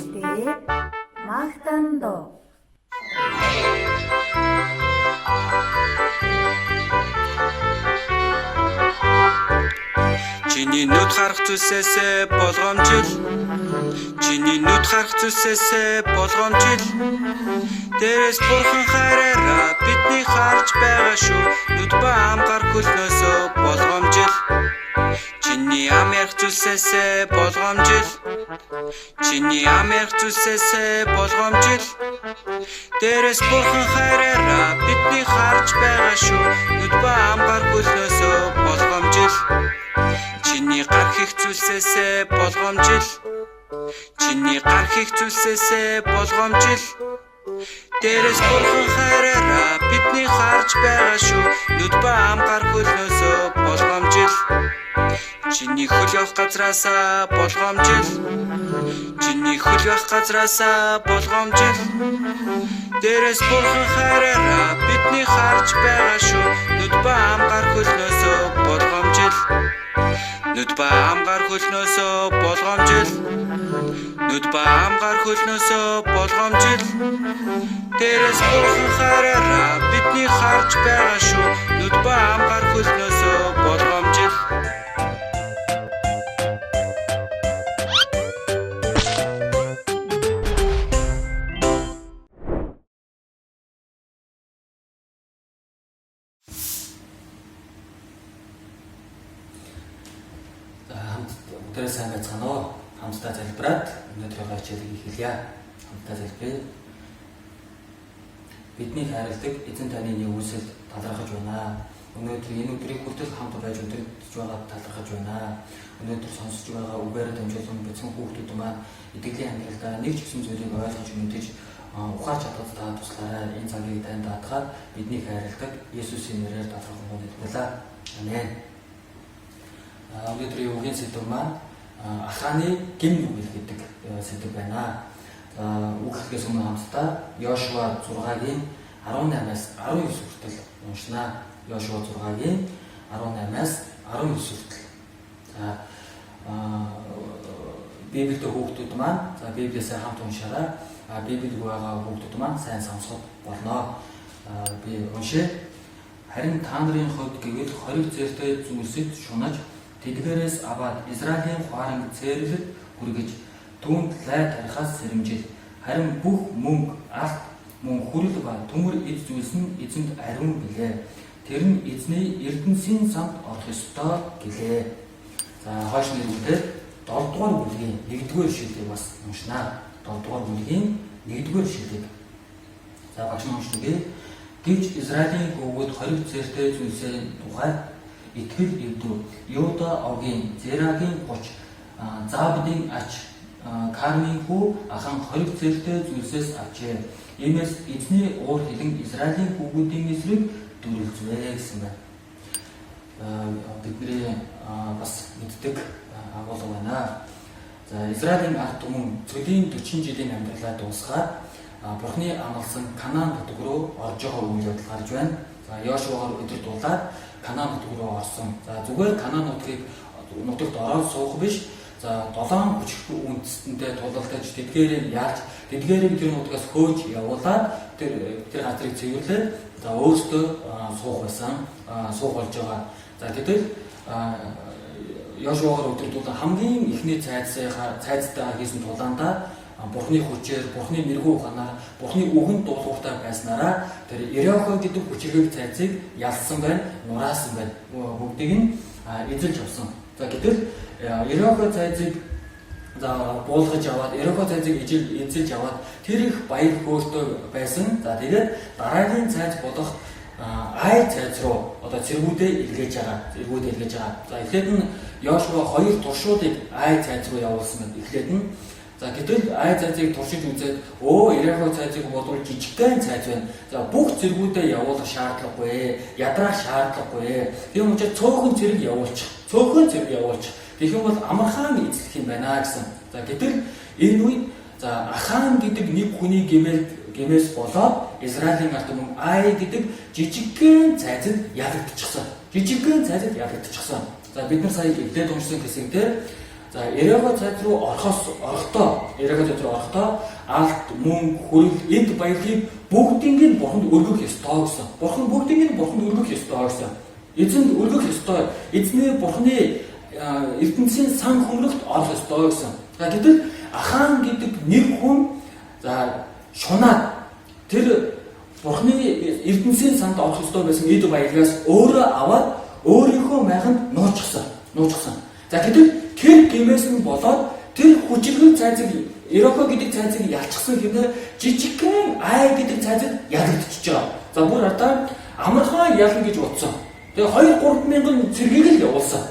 Христээр магтандаа. Чиний нүд харах зүйлсээс болгоомжил. Чиний нүд харах зүйлсээс болгоомжил. Дээрээс бурхан хайраараа бидний харж байгаа шүү. Нүд ба ам гар хөлнөөсөө болгоомжил. Чиний ам ярих зүйлсээс болгоомжил. Чиний ам ярих зүйлсээс болгоомжил. Дээрээс бурхан хайраараа бидний харж байгаа шүү. Нүд ба ам гар хөлнөөсөө болгоомжил. Чиний гар хийх зүйлсээс болгоомжил. Чиний гар хийх зүйлсээс болгоомжил. Дээрээс бурхан хайраараа бидний харж байгаа шүү. Нүд ба ам гар хөлнөөсөө болгоомжил. Чиний хөл явах газраасаа болгоомжил. Чиний хөл явах газраасаа болгоомжил. Дээрээс бурхан хайраараа бидний харж байгаа шүү. Нүд ба ам гар хөлнөөсөө болгоомжил. Нүд ба ам гар хөлнөөсөө болгоомжил. Нүд ба ам гар хөлнөөсөө болгоомжил. Дээрээс бурхан хайраараа бидний харж байгаа шүү. Нүд ба ам гар хөлнөөсөө болгоомжил. Өдөр сайн байцгаана уу? Хамтдаа залбираад өнөөдрийнхөө хичээлийг эхэлье. Хамтдаа залбирая. Бидний хайрладаг эзэн таны нэг үсэл талархаж байна. Өнөөдөр энэ өдрийг хүртэл хамт байж өдөртөж байгаа талархаж байна. Өнөөдөр сонсож байгаа үгээр дамжуулан бяцхан хүүхдүүд маань итгэлийн амьдралдаа нэг ч гэсэн зүйлийг ойлгож мэдэж ухаарч чадвал та туслаарай. Энэ цагийг танд даатгаад бидний хайрладаг Есүсийн нэрээр талархах болтугай. Амен. Өнөөдрийн үгийн сэдэв маань ахааны гим нүгэл гэдэг сэдэв байна. Үг хэлхээс өмнө хамтдаа Йошуа 6-гийн 18-аас 19 хүртэл уншнаа. Йошуа 6-гийн 18-аас 19 хүртэл. Библиэд хүүхдүүд маань Библиэсээ хамт уншаарай. Библиэд байгаа хүүхдүүд маань сайн сонсоход болно. Би уншъя. Харин та нарын хувьд гэвэл хориг зээртэй зүйлсэд шунаж тэдгээрээс аваад Израилийн хуаранг цээрлэлд хүргэж түүнд лай тарихаас сэрэмжил. Харин бүх мөнгө, алт, мөн хүрэл ба төмөр эд зүйлс нь эзэнд ариун билээ. Тэр нь эзний эрдэнсийн самд орох ёстой гэлээ. За хойш нэрүүдээр 7 дугаар бүлгийн 1-р шүлгийг бас уншнаа. 7 дугаар бүлгийн 1-р шүлгийг. За багш нь уншдаг. Гэвч Израилийн хөвгүүд хориг цээртэй зүйлсийн тухай итгэл эвдүү Юда овгийн Зерагийн 30 Забдын ач Кармийн хүү ахан хориг цээртэй зүйлсээс авчээ. Иймээс эзний уур хилэн Израилийн хүүгүүдийн эсрэг дүрлцвэ гэсэн байна. Бидний бас мэддэг агуулга байна. За Израилийн ард түмэн цөлийн 40 жилийн амьдралаа дуусгаад Бурхны амласан Канаан нутаг руу орж байгаа үйл явдал гарч байна. За Йошуагаар өдөрдуулаад Канаан нутаг руу орсон. За зүгээр Канаан нутагт ороод суух биш. За 7 хүчтэй үндэстэндээ тулалдаж тэдгээрийг яаж тэдгээрийг тэр нутгаас хөөж явуулаад тэр газрыг цэвэрлээд за өөртөө суух байсан. Суух болж байгаа. За гэтэл Йошуагаар өдөрдуулаад хамгийн ихний цайзтай хийсэн тулаандаа Бурхны хүчээр, Бурхны мэрэгүү ухаанаар, Бурхны үгэнд дуулууртай байснараа тэр Ерехо гэдэг хүчирхэг цайзыг ялсан байна, нураасан байна. Бүгдийг нь эзэлж авсан. За гэтэл Ерехо цайзыг буулгаж аваад, Ерехо цайзыг эзэлж аваад тэр их баяр хөөртэй байсан. За тэгээд дараагийн цайз болох Ай цайз руу одоо цэргүүдээ илгээж байгаа. За эхлээд нь Йошуа 2 туршуудыг Ай цайз руу явуулсан байна. Эхлээд нь за гэтэл Ай цайзыг туршиж үзээд Ерехо цайзыг бодвол жижигхэн цайз байна. За бүх цэргүүдээ явуулах шаардлагагүй, ядраах шаардлагагүй. Тийм учраас цөөхөн цэрэг явуулчих. Тэгэх юм бол амархан эзлэх юм байна гэсэн. За гэтэл энэ үед за Ахан гэдэг нэг хүний гэмээс болоод Израилийн ард түмэн Ай гэдэг жижигхэн цайзад ялагдчихсан. За бид нар сая эвдээд уншсан хэсэгтээ За Иерихо цайз руу орохдоо алт, мөнгө, хөрөл, эд баялагийг бүгдийг нь бурханд өргөх ёстой гэсэн. Бурхан бүгдийг нь бурханд өргөх ёстой гэсэн. Эзэнд өргөх ёстой. Эзний бурханы ертөнцийн сан хүмүүрэлт орох ёстой гэсэн. За гэтэл Ахан гэдэг нэг хүн за шунаад тэр бурханы ертөнцийн санд орох ёстой байсан эд баялагаас өөрөө аваад өөрийнхөө майханд нууцсан. За гэтэл тэр гимээс нь болоод тэр хүчирхэг цайзыг Иерихо гэдэг цайзыг ялчихсан хэмээн жижигхэн Ай гэдэг цайзыг ялагдчихж байгаа. За бүр одоо амархан ялна гэж бодсон. Тэгээ 2-3 мянган цэргийг л явуулсан.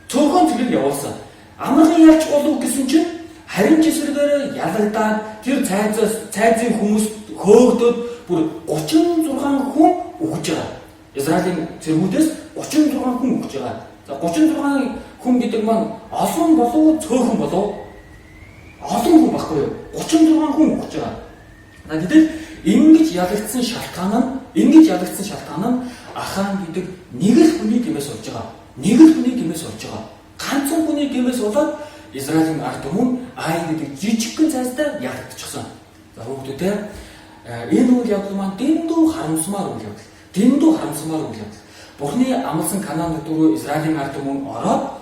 Цөөхөн цэргийг явуулсан. Амархан ялч болов гэсэн чинь харин жисэргээр ялагдаад тэр цайзын хүмүүс хөөгдөд бүр 36 хүн өгч байгаа. Израилийн цэргүүдээс 36 хүн өгч байгаа. За 36 хүн гэдэг маань олон болов цөөхөн болов олон хүн баггүй юу? 36 хүн өгч байгаа. Гэтэл ингэж ялагдсан шалтгаан нь Ахан гэдэг нэг л хүний гэмээс болж байгаа. Ганцхан хүний гэмээс болоод Израилийн ард түмэн Ай гэдэг жижигхэн цайзтай ялагдчихсан. За хүүхдүүдээ энэ үйл явдал маань дэндүү харамсмаар үйл явдал. Бурхны амласан Канаан нутг руу Израилийн ард түмэн ороод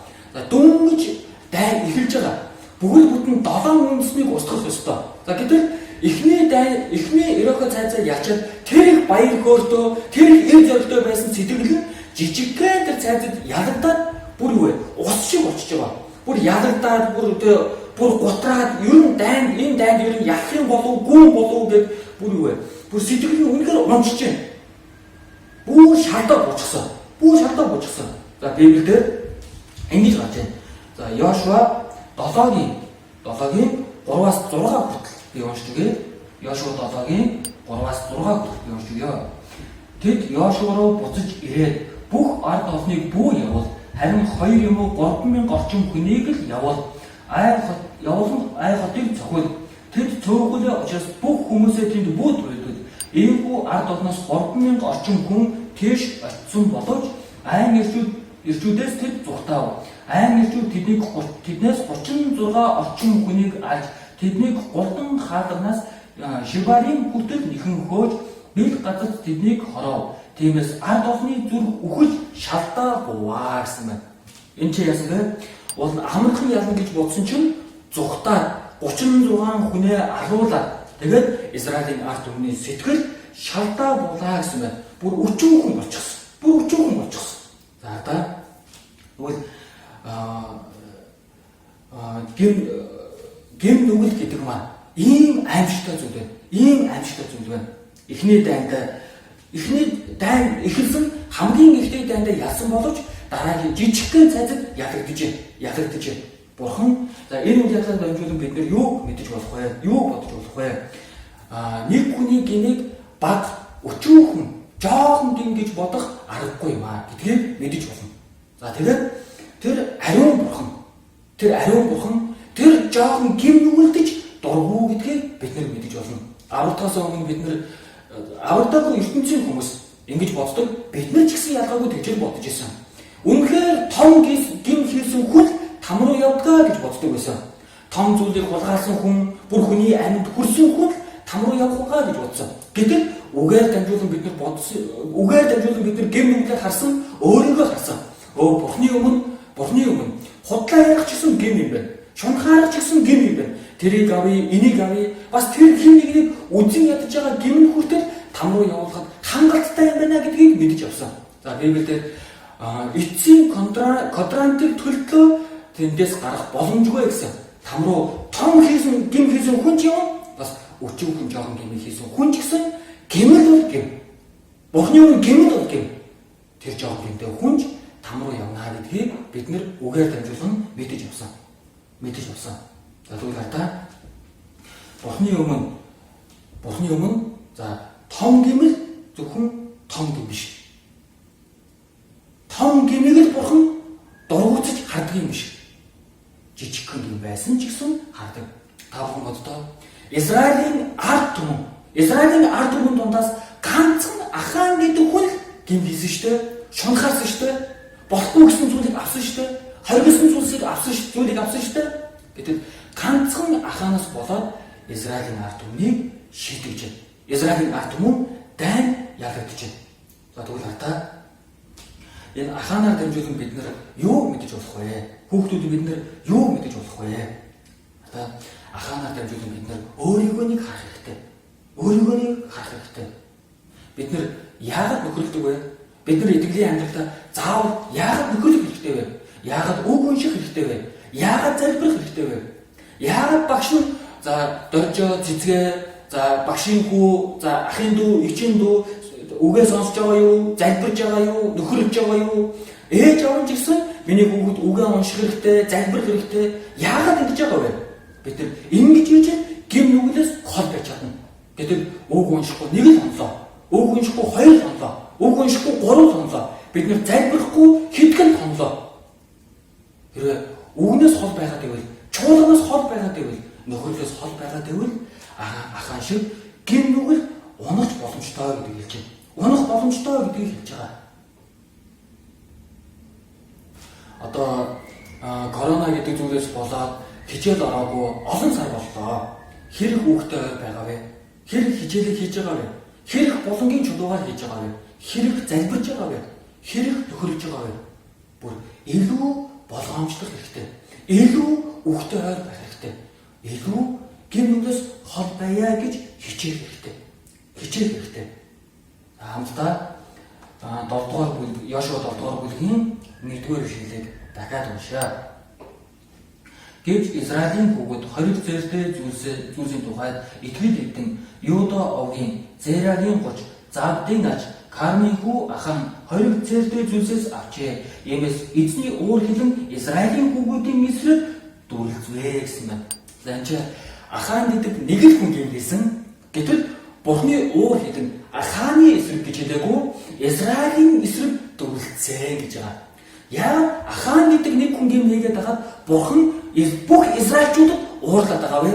дөнгөж дайн эхэлж байгаа. Бүгд бүтэн 7 үндэснийг устгах ёстой. За гэтэл эхний Иерихо цайзаа ялчаад тэр их баяр хөөртөө, тэр их эд зоригтой байсан сэтгэл нь жижигхэн тэр цайзад ялагдаад бүр юу вэ? Ус шиг болчихж байгаа. Бүр ялагдаад бүр гутраад энэ дайнд ер нь ялах юм болов гүн болов гэд бүр юу вэ? Бүр сэтгэл нь үнэхээр унжиж байна. Бүр шалдаа буучсан. За Библиэлд ингэж гарч байна. За Йошуа 7-гийн 3-аас 6 хүртэл би уншиж үгээ. Йошуа 7-гийн 3-аас 6 хүртэл би уншиж өгье. Тэд Йошуа руу буцаж ирээд бүх ард олныг бүү явуул. Харин 2 юм уу 3,000 орчим хүнийг л явуул. Ай хотыг цохол. Тэд цөөхөлөө учраас бүх хүмүүсээ тэнд бүүд байдаг. Иймгүй ард олноос 3,000 орчим хүн тийш очсон боловч айн ирчүүдээс тэд зугатав. Айн ирчүүд тэднээс 36 орчим хүнийг алж тэднийг голдон хаадарнаас Шибарийн хүртэл нэхэн хөөж бил газарт тэднийг хоров. Тиймээс ард олны зүрх үхэж шалтаа буваа гэсэн байна. Энд чи яасан бэ? Бол амархан ялна гэж бодсон чинь зүгтаад 36 хүнээ алуулаад тэгээд Израилийн ард түмний сэтгэл шалтаа булаа гэсэн байна. Бүр өчүүхэн болчихсон. За одоо тэгвэл гэм нүгэл гэдэг маань ийм аимшигтай зүйл байна. Эхний дайн эхэлсэн хамгийн ихтэй дайндаа ялсан боловч дараагийн жижигхэн цайзад ялагдаж байна. Бурхан за энэ үйл явдлыг дамжуулан бид нэр юу бодож болох вэ? Нэг хүний гинэг баг өчүүхэн жоохон гин гэж бодох аргагүй юм аа гэдгийг мэдэж болно. За тэгээд тэр ариун бурхан тэр жоохон гим нүгэлдэж дургу гэдгийг бид нар мэдэж болно. Аврагтаас өмнө бид нар аврагтаагүй ертөнцийн хүмүүс ингэж боддог. Бид нар ч гэсэн ялгаагүй тэгж бодож байсан. Үнэхээр том гим хийсэн хүн там руу явдгаа гэж боддог байсан. Том зүйлийг хулгайлсан хүн, бүр хүний амьд хүрсэн хүн там руу явдгаа гэж бодсон. Гэтэл үгээр дамжуулан бид нар гим нүглээр харсан, өөрийгөө харсан. Бурхны өмнө худлаа ярих ч гэсэн гим юм байна. Шунхаарах ч гэсэн гим юм байна. Тэрийг авъя, энийг авъя. Бас тэр хин нэгнийг үзэн ядаж байгаа гим хүртэл там руу явуулахад хангалттай юм байна гэдгийг мэдэж авсан. За Библиэлд эцсийн квадрантыг төлөлөө тэндээс гарах боломжгүй гэсэн. Там руу том гим хийсэн хүн ч юм бас өчүүхэн жоохон гим хийсэн хүн ч гэсэн гимэл бол гим. Бурхны өмнө гимэл бол гим. Тэр жоохон гимтэй хүн ч там руу явна гэдгийг бид нэр үгээр дамжуулан мэдэж авсан. За тэгвэл хата Бурхны өмнө за том гимэл зөвхөн том гим биш. Том гимийг л Бурхан дургуутж хардаг юм биш. Жижигхэн гим байсан ч гэсэн хардаг. Та бүхэн боддоо Израилийн ард түмэн дундаас ганцхан Ахан гэдэг хүн гим хийсэн штэ, шунхаарсан штэ, болохгүй гэсэн зүйлийг авсан штэ. Хоригдсон зүйлсийг авсан шүү дээ. Гэтэл ганцхан Аханаас болоод Израилийн ард түмнийг шийдэж байна. Израилийн ард түмэн дайн ялгагдаж байна. За тэгвэл хата энэ Аханаар дамжуулан бид нар юу мэдэж болох вэ? Хүүхдүүд бид нар юу мэдэж болох вэ? Одоо Аханаар дамжуулан бид нар өөрийгөө харах хэрэгтэй. Өөрийгөө харах хэрэгтэй. Бид нар яагаад нөхөрлөдөг вэ? Бид нар итгэлийн амьдралдаа заавал яагаад нөхөрлөх хэрэгтэй вэ? Яагаад үг унших хэрэгтэй вэ? Яагаад залбирах хэрэгтэй вэ? Яагаад багш нь за дөржөө цэцгээ за багшийн хүү за ахын дүү, ичийн дүү үгээ сонсож байгаа юу? Залбирж байгаа юу? Нөхөрлөж байгаа юу? Ээж аван ч гэсэн миний хүүхэд үгээ унших хэрэгтэй, залбирх хэрэгтэй. Яагаад ингэж байгаа вэ? Бид нар ингэж хийж гим нүглээс хол байж чадна. Гэтэл үг уншихгүй нэг л сонлоо. Үг уншихгүй хоёр сонлоо. Үг уншихгүй гурав сонлоо. Бид нар залбирахгүй хэдхэн сонлоо. Хэрвээ үгнээс хол байгаад байвал, чуулганаас хол байгаад байвал, нөхөрлөөс хол байгаад байвал Ахан шиг гим нүгэл унах боломжтой гэдгийг хэлж байна. Унах боломжтой гэдгийг хэлж байгаа. Одоо корона гэдэг зүйлээс болоод хичээл ороогүй олон сар боллоо. Хэрэг хүүхдээ байгаа вэ? Хэрэг хичээлийг хийж байгаа вэ? Хэрэг булангийн чулуугаар хийж байгаа вэ? Хэрэг залбирж байгаа вэ? Хэрэг нөхөрлөж байгаа вэ? Бүр илүү болгоомжлох хэрэгтэй. Илүү хүүхдээ байх хэрэгтэй. Илүү гин нүгээс хол байя гэж хичээх хэрэгтэй. Хичээх хэрэгтэй. Хамтдаа 7 дугаар бүлэг Йошуа 7 дугаар бүлгийн 1-р ишлэлийг дахиад уншаа. Гэвч Израилийн хүүхэд хориг зээртэй зүйлсийн тухайд итгэл эвдэн Юда овгийн Зерагийн гоч Завдын аж Кармийн хүү Ахан хориг зээртэй зүйлсээс авчээ. Иймээс эзний уур хилэн Израилийн хүүхдийн эсрэг дүрлцвэ гэсэн байна. За энэ Ахан гэдэг нэг л хүн гэмлсэн. Гэтэл Бурхны уур хилэн Аханы эсрэг гэж хэлээгүй Израилийн эсрэг дүрлцээ гэж байгаа. Яа Ахан гэдэг нэг хүн гэмлээгээд хагаад Бурхан бүх Израильчуудад уурлаад байгаа вэ?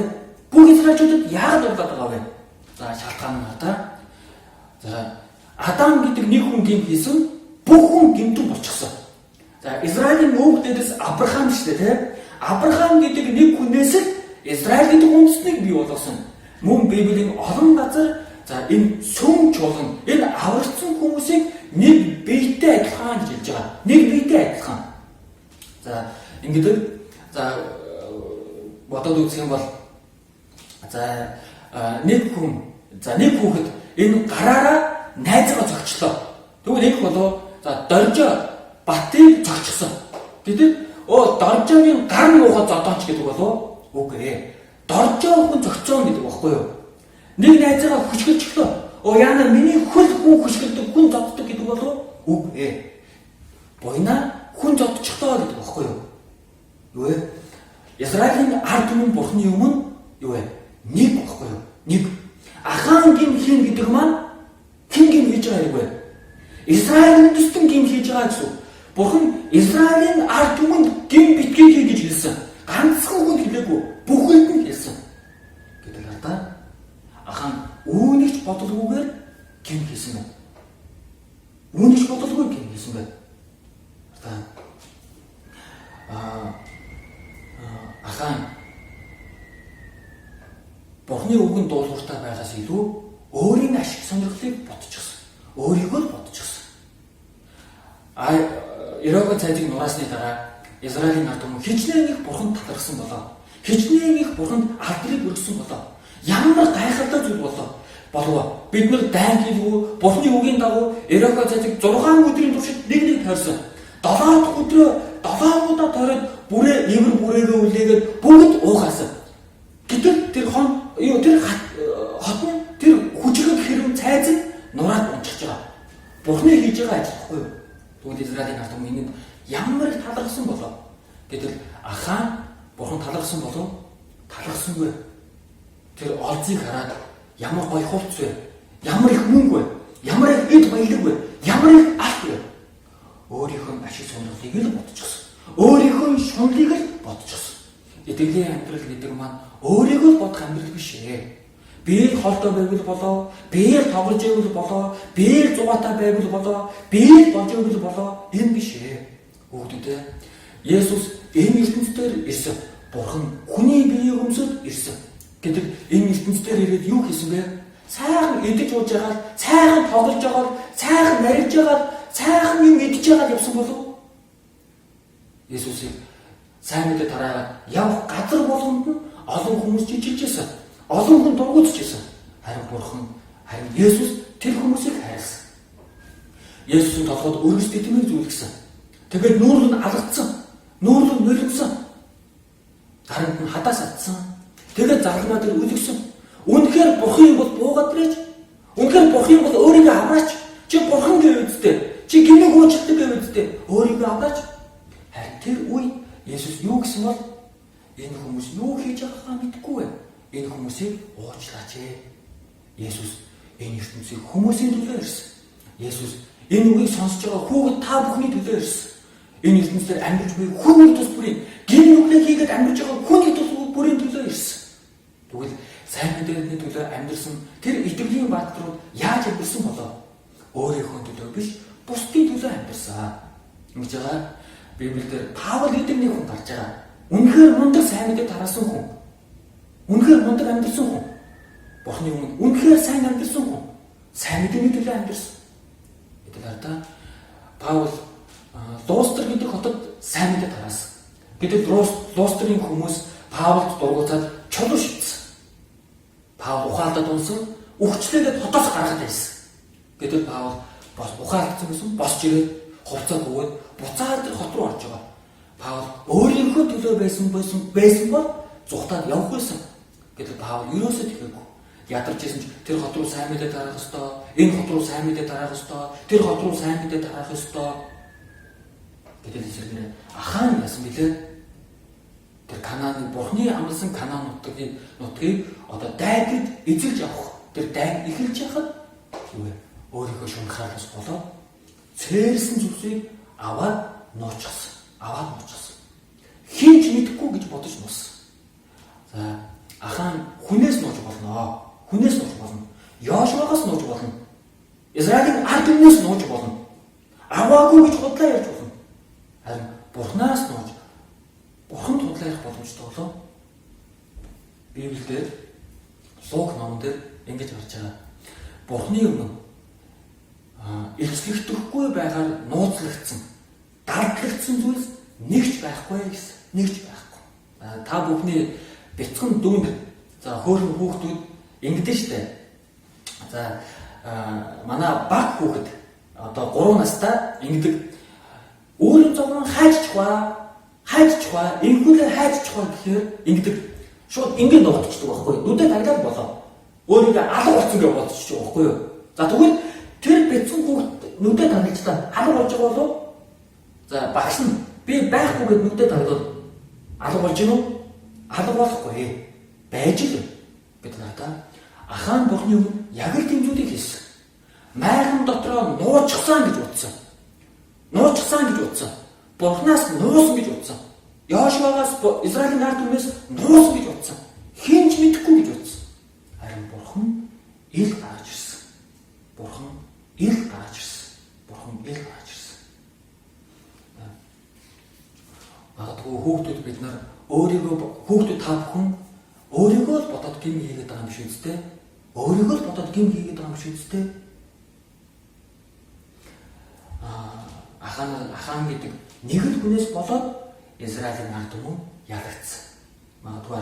Бүх Израильчуудад яагаад уурлаад байгаа вэ? За шалтгаан нь одоо за Адам гэдэг нэг хүн гэмлээсэн бүх хүн гэмтэн болчихсон. За Израилийн өвөг дээрээс Авраам шүү дээ, тийм? Авраам гэдэг нэг хүнээс л Израиль гэдэг үндэстнийг бий болгосон. Мөн Библийн олон газар за энэ сүм чуулган энэ аврагдсан хүмүүсийг нэг биетэй адилхан гэж хэлж байгаа. Нэг биетэй адилхан. За ингэдэг за бодоод үзэх юм бол за нэг хүн за нэг хүүхэд энэ гараараа найзгаа зогчлоо. Тэгвэл нэг болоо за доржоо батыг зогчихсон. Гэтэл доржоогийн гар нь уухад зодооч гэдэг болоо үгүй ээ. Доржоо хүн зогцоон гэдэг баггүй юу? Нэг найзгаа хүчгэлжлөө. Яана миний хөл хүн хүчгэлдэг хүн зоддог гэдэг болоо үгүй ээ. Бойна хүн зодчихлоо гэдэг баггүй юу? Юу вэ? Израилийн ард түмэн Бурхны өмнө юу вэ? Нэг баггүй юу? Нэг. Ахан гин хийн гэдэг маань хэн гин хийж байгаа юм бэ? Израилийн дэстэн гин хийж байгаа гэсэн. Бурхан Израилийн ард түмэнд гин битгий хий гэж хэлсэн. Ганцхан хүн хэлээгүй бүгд нь хэлсэн. Гэдэг надаа Ахан үүнийч бодлогоогоор гин хийсэн байна. Үүнийч бодлогоор гин хийсэн байна. Ахан Бурхны үгэнд дуулууртай байгаас илүү өөрийн ашиг сонирхлыг бодчихсон. Өөрийгөө л бодчихсон. Ирога цайзыг нураасны дараа Израилийн ард түмэн хичнээн их Бурханд талархсан болоо. Хичнээн их Бурханд алдрыг өргөсөн болоо. Ямар гайхалтай зүйл болов. Бид нар дайн хийлгүй Бурхны үгийн дагуу Ирога цайзыг 6 өдрийн туршид нэг тойрсон. 7 дахь өдрөө 7 удаа тойроод бүрээ эвэр бүрээгээ үлээгээд бүгд уугаасан. Гэтэл тэр хотны тэр хүчрэг хэрэг цайзыг нураад унчихж байгаа. Бурхны хийж байгаа ажил байхгүй юу? Тэгвэл Израилийн ард түмэн энд ямар их талархсан болов. Гэтэл Ахан Бурхан талархсан болов? Талархсангүй. Тэр олзыг хараад ямар гоё хувцс вэ? Ямар их мөнгө вэ? Ямар их эд баялаг вэ? Ямар их алт вэ? Өөрийнхөө ашиг сонирхлыг л бодчихсон. Өөрийнхөө шунлыг л бодчихсон. Итгэлийн амьдрал гэдэг маань өөрийгөө бодох амьдрал биш ээ. Би холтой байвал болоо, би тоглож байвал болоо, би зугаатай байвал болоо, би болж байвал болоо энэ биш ээ. Хүүхдүүдээ Есүс энэ ертөнцийн ирсэн. Бурхан хүний биеийг өмсөд ирсэн. Гэтэл энэ ертөнцийн ирээд юу хийсэн бэ? Сайхан идэж ууж байгаа, сайхан тоглож байгаа, сайхан нариж байгаа, сайхан юм идэж байгаа явсан болов. Есүсийг сайн мэдээ тараагаад явах газар болгонд нь олон хүмүүс жижилж байсан. Олон хүн дургуутж байсан. Харин Есүс тэр хүмүүсийг хайрласан. Есүсийн толгойд өргөс тэтгэмийг зүйлгсэн. Тэгээд нүүр нь алгадсан. Нүүр нь нулимсан. Гаранд нь хадаас атсан. Тэгээд зарлагнаа дээр үлгсэн. Үнэхээр Бурхан бол буугаад ирэж. Үнэхээр Бурхан бол өөрийгөө аваач. Чи Бурхан гэв үсттэй. Чи гинэг уучлалт гэв үсттэй. Өөрийгөө аваач. Харин тэр үе Есүс юу гэсэн бол энэ хүмүүс юу хийж байгаагаа мэдэхгүй байна. Энэ хүмүүсийг уучлаач ээ. Есүс энэ ертөнцийг хүмүүсийн төлөө ирсэн. Есүс энэ үгийг сонсож байгаа хүүхэд та бүхний төлөө ирсэн. Энэ ертөнцийн амьдарч буй хүний тус бүрийн гин нүглээ хийгээд амьдарч байгаа хүний тус бүрийн төлөө ирсэн. Тэгвэл сайн мэдээний төлөө амьдарсан тэр итгэлийн баатрууд яаж амьдарсан болов? Өөрийнхөө төлөө биш, бусдын төлөө амьдарсан. Ингэж байгаа Библиэлд Паул гэдэг нэг хүн гарч байгаа. Үнэхээр мундаг сайн мэдээ тараасан хүн. Үнэхээр мундаг амьдарсан хүн. Бурхны өмнө үнэхээр сайн амьдарсан хүн. Сайн мэдээний төлөө амьдарсан. Эдгээр Паул Лустр гэдэг хотод сайн мэдээ тараасан. Гэтэл Лустрын хүмүүс Паулд дургуутаад чулуу шивсэн. Паул ухаалтад унсан, өгчлөөгээд хотоос гаргаад байсан. Гэтэл Паул ухаалтсан гэсэн босч ирээд хувцас өгөөд буцаад тэр хот руу орж байгаа. Паул өөрийнхөө төлөө байсан бол зүхтаад явах байсан. Гэтэл Паул юусоо тэгээгүй. Ядарч ирсэн ч тэр хот руу сайн мэдээ тараах ёстой. Энэ хот руу сайн мэдээ тараах ёстой. Тэр хот руу сайн мэдээ тараах ёстой. Гэтэл зэрэг Ахан яасан бэлээ? Тэр Канааны Бурхны амласан Канаан нутгийг одоо дайгд эзэлж авах. Тэр дайг эхэлж яхад юу вэ? Өөрийнхөө шунхараас болоод цээрсэн зүйлсийг аваад нуучихсан. Хин ч мэдэхгүй гэж бодож нуусан. За Ахан хүнээс нууж болно. Йошуагаас нууж болно. Израилийн ард түмнээс нууж болно. Аваагүй гэж бодлоо ярьж болно. Харин Бурханаас нууж Бурханд худлаа ярих боломжтой болов. Библиэлд Лук номон дээр ингэж гарч байгаа. Бурхны өмнө илчлэгдэхгүй байгаар нууцлагдсан, дардлагдсан зүйлс нэгч байхгүй гэсэн. Нэгч байхгүй. Та бүхний бяцхан дүнд за хөөрхөн хүүхдүүд ингэдэж штэ. За манай баг хүүхэд одоо 3 настай ингэдэг. Өөрийн зовлон хайччихва, инхүүлээ хайччихва гэхээр ингэдэг. Шууд ингэ нууцчихдаг байхгүй. Нүдэ таглаад болоо. Өөрийгөө алга болсон гэж бодчихж байгаа байхгүй юу? За тэгвэл тэр бяцхан хүүхэд нүдэ таглажлаа. Алга болж байгаа болов? За багш нь би байхгүй гэд нүдэ таглаад алга болж гинөө? Алга болохгүй. Байж л бид надаа Ахан Бурхны өмнө яг л тэмцүүдийг хийсэн. Майхан дотроо нууцсан гэж утсан. Бурхнаас нуусан гэж утсан. Йошуагаас Израилийн ард түмнээс нуусан гэж утсан. Хинч мэдэхгүй гэж утсан. Харин Бурхан ил гаргаж ирсэн. Магадгүй хүүхдүүд бид нар хүүхдүүд та бүхэн өөрийгөө л бодоод гин хийгээд байгаа юм шиг үстэй. Ахан гэдэг нэг л хүнээс болоод Израилийн ард түмэн ялагдсан. Магадгүй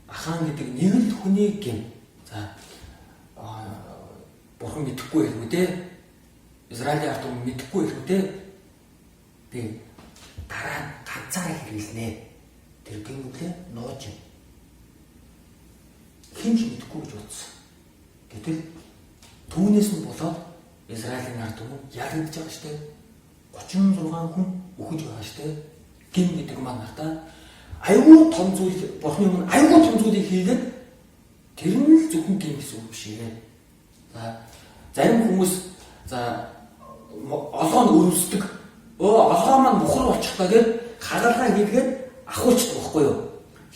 Ахан гэдэг нэг л хүний гин. За Бурхан мэдэхгүй хэлгүй дээ. Израилийн ард түмэн мэдэхгүй хэлгүй дээ. Би дараа нь ганцаараа хэрэглэнэ. Тэр гинглээ нууж юм. Хинч мэдэхгүй гэж бодсон. Гэтэл түүнээс нь болоод Израилийн ард түмэн ялагдж байгаа штэ. 36 хүн үхэж байгаа штэ. Гин гэдэг маань надаа айгүй том зүйл Бурхны өмнө айгүй том зүйлийг хийгээд тэр нь л зөвхөн гин гэсэн үг биш ээ. За зарим хүмүүс олгоо өрөвсдөг. Олгоо маань мухар болчихлаа гэж хагалгаа хийгээд ахуулчихдаг байхгүй юу?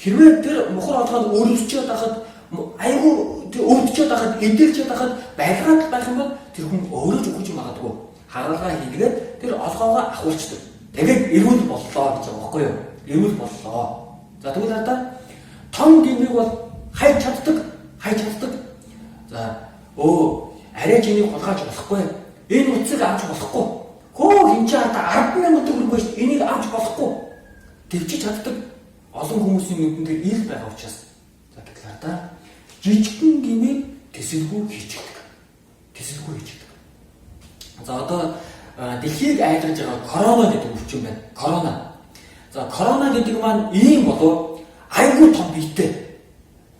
Хэрвээ тэр мухар олгоо өрөвсчээд байхад айгүй өвдөж байхад, эдэлж байхад байлгаад байх юм бол тэр хүн өөрөө ч үхэж магадгүй. Хагалгаа хийгээд тэр олгоогоо ахуулцдаг. Тэгээд эрүүл боллоо гэж байгаа байхгүй юу? Эрүүл боллоо. За тэгвэл надаа том гимиг бол хайж чаддаг. За арай чиний хулгайч болохгүй. Энэ утсыг авч болохгүй. Хөө хинч хата 10,000 төгрөг байж энийг авч болохгүй. Тэгчиж чаддаг. Олон хүмүүсийн нүдэн дээр ил байгаа учраас. За гэтэл надаа жижигхэн гимиг тэсэлгүй хийчихдэг. За одоо дэлхийг айдгаж байгаа корона гэдэг өвчин байна. Корона. За корона гэдэг маань ийм болов айгүй том биетэй,